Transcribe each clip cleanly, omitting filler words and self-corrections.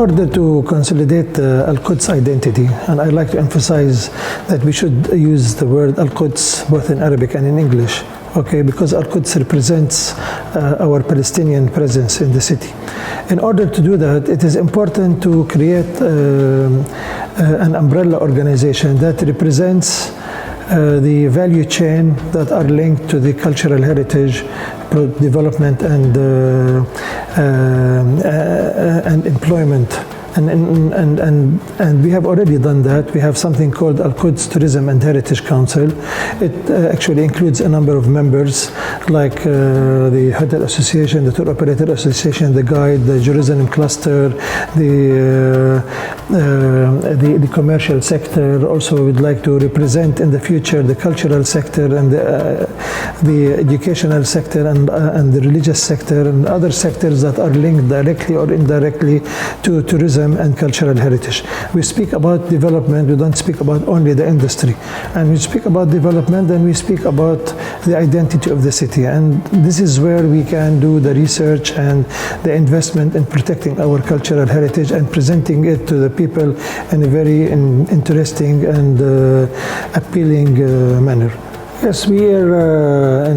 order to consolidate Al-Quds identity, and I'd like to emphasize that we should use the word Al-Quds both in Arabic and in English, okay, because Al-Quds represents our Palestinian presence in the city. In order to do that, it is important to create an umbrella organization that represents the value chain that are linked to the cultural heritage, development, and employment. And we have already done that. We have something called Al-Quds Tourism and Heritage Council. It actually includes a number of members like the Hotel Association, the Tour Operator Association, the Guide, the Jerusalem Cluster, the commercial sector. Also, we'd like to represent in the future the cultural sector and the educational sector and the religious sector and other sectors that are linked directly or indirectly to tourism and cultural heritage. We speak about development, we don't speak about only the industry. And we speak about development, then we speak about the identity of the city. And this is where we can do the research and the investment in protecting our cultural heritage and presenting it to the people in a very interesting and appealing manner. Yes, we are,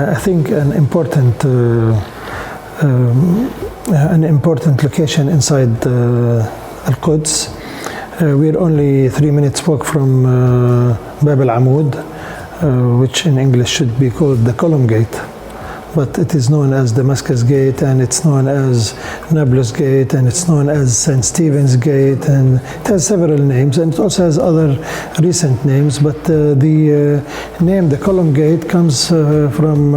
I think, an important location inside Al-Quds. We're only 3 minutes walk from Bab al-Amoud, which in English should be called the Column Gate, but it is known as Damascus Gate, and it's known as Nablus Gate, and it's known as St. Stephen's Gate, and it has several names, and it also has other recent names, but the name, the Column Gate, comes from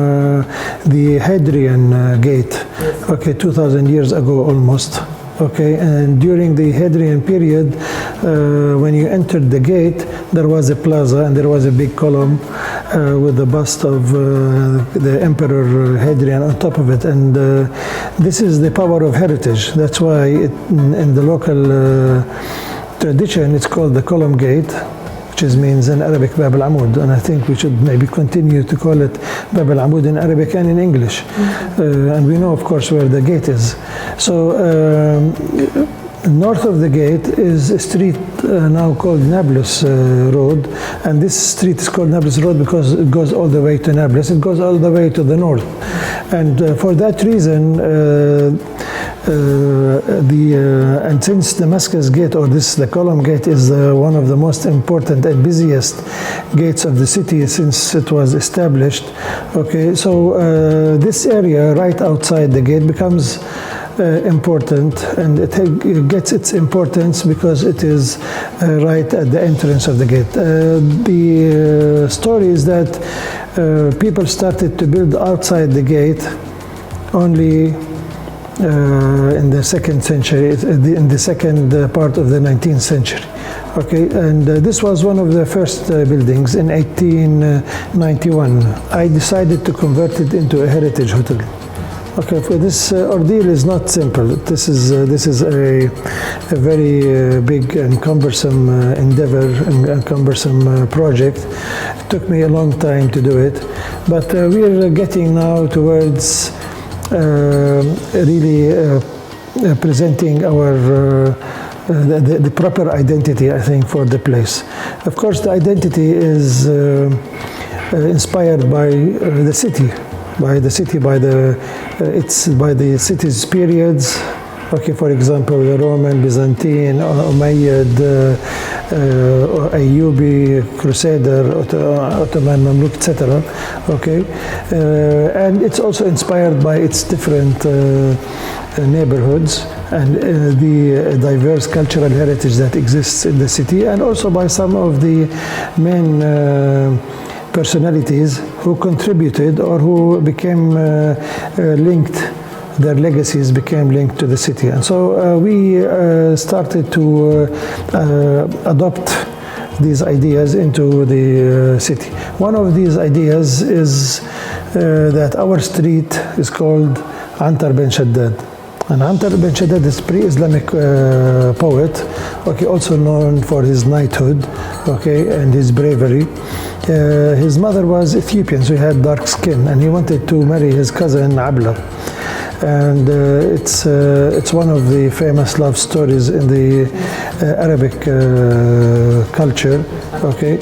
the Hadrian Gate, okay, 2,000 years ago almost. Okay, and during the Hadrian period, when you entered the gate, there was a plaza and there was a big column with the bust of the Emperor Hadrian on top of it. And this is the power of heritage. That's why in the local tradition, it's called the Column Gate, which means in Arabic Bab al-Amoud, and I think we should maybe continue to call it Bab al-Amoud in Arabic and in English. And we know, of course, where the gate is. So north of the gate is a street now called Nablus Road, and this street is called Nablus Road because it goes all the way to Nablus. It goes all the way to the north, and for that reason, and since Damascus Gate, or the Column Gate, is one of the most important and busiest gates of the city since it was established. Okay, so this area right outside the gate becomes important, and it gets its importance because it is right at the entrance of the gate. The story is that people started to build outside the gate only in the second century, in the second part of the 19th century. Okay, and this was one of the first buildings in 1891. I decided to convert it into a heritage hotel. Okay, for this ordeal is not simple. This is a very big and cumbersome endeavor and cumbersome project. It took me a long time to do it, but we are getting now towards really presenting our the proper identity, I think, for the place. Of course, the identity is inspired by the city, by the city's periods. Okay, for example, the Roman, Byzantine, Umayyad, Ayyubi, Crusader, Ottoman, Mamluk, etc. Okay, and it's also inspired by its different neighborhoods and the diverse cultural heritage that exists in the city, and also by some of the main personalities who contributed or who became linked. Their legacies became linked to the city. And so we started to adopt these ideas into the city. One of these ideas is that our street is called Antar Ben Shaddad. And Antar Ben Shaddad is pre-Islamic poet, okay, also known for his knighthood, okay, and his bravery. His mother was Ethiopian, so he had dark skin, and he wanted to marry his cousin Abla. and it's one of the famous love stories in the Arabic culture. Okay,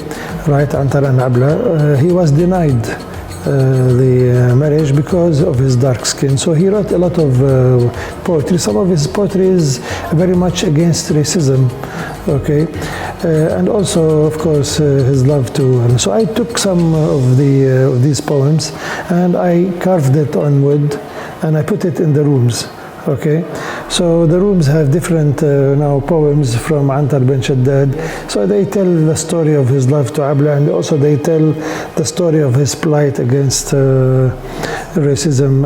right, Antar and Abla. He was denied the marriage because of his dark skin. So he wrote a lot of poetry. Some of his poetry is very much against racism. Okay, and also, of course, his love to women. So I took some of these poems and I carved it on wood and I put it in the rooms. Okay, so the rooms have different now poems from Antar bin Shaddad. So they tell the story of his love to Abla, and also they tell the story of his plight against racism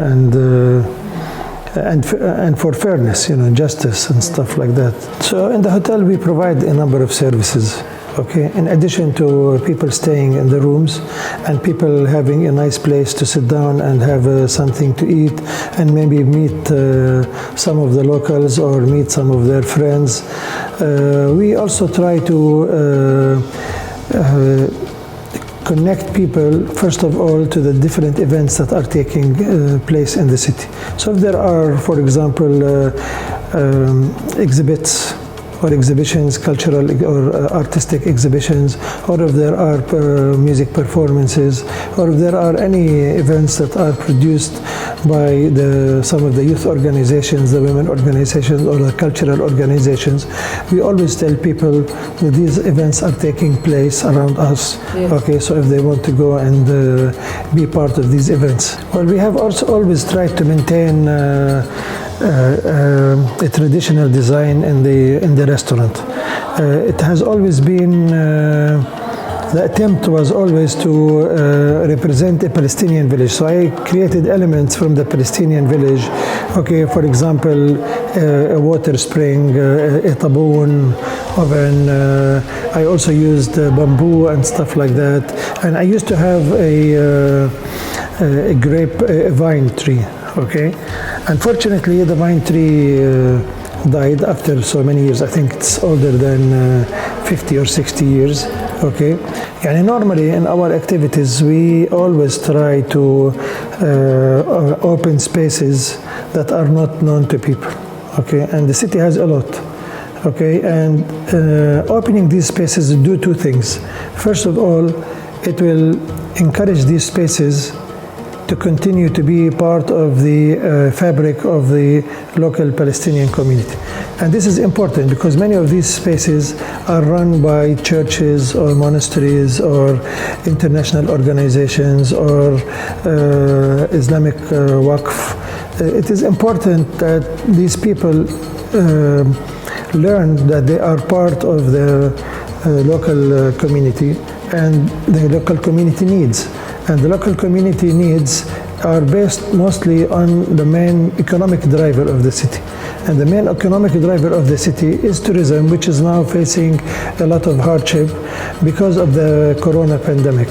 and for fairness, justice and stuff like that. So in the hotel we provide a number of services. Okay, in addition to people staying in the rooms and people having a nice place to sit down and have something to eat and maybe meet some of the locals or meet some of their friends, we also try to connect people, first of all, to the different events that are taking place in the city. So if there are, for example, exhibits or exhibitions, cultural or artistic exhibitions, or if there are music performances, or if there are any events that are produced by some of the youth organizations, the women organizations, or the cultural organizations, we always tell people that these events are taking place around us. Yes. Okay, so if they want to go and be part of these events. Well, we have also always tried to maintain a traditional design in the restaurant. It has always been, the attempt was always to represent a Palestinian village. So I created elements from the Palestinian village. Okay, for example, a water spring, a taboon oven. I also used bamboo and stuff like that. And I used to have a vine tree. Okay, unfortunately the vine tree died after so many years. I think it's older than 50 or 60 years. Okay, and normally in our activities we always try to open spaces that are not known to people. Okay, and the city has a lot. Okay, and opening these spaces do two things. First of all, it will encourage these spaces to continue to be part of the fabric of the local Palestinian community. And this is important because many of these spaces are run by churches or monasteries or international organizations or Islamic Waqf. It is important that these people learn that they are part of the local community and the local community needs. And the local community needs are based mostly on the main economic driver of the city. And the main economic driver of the city is tourism, which is now facing a lot of hardship because of the corona pandemic.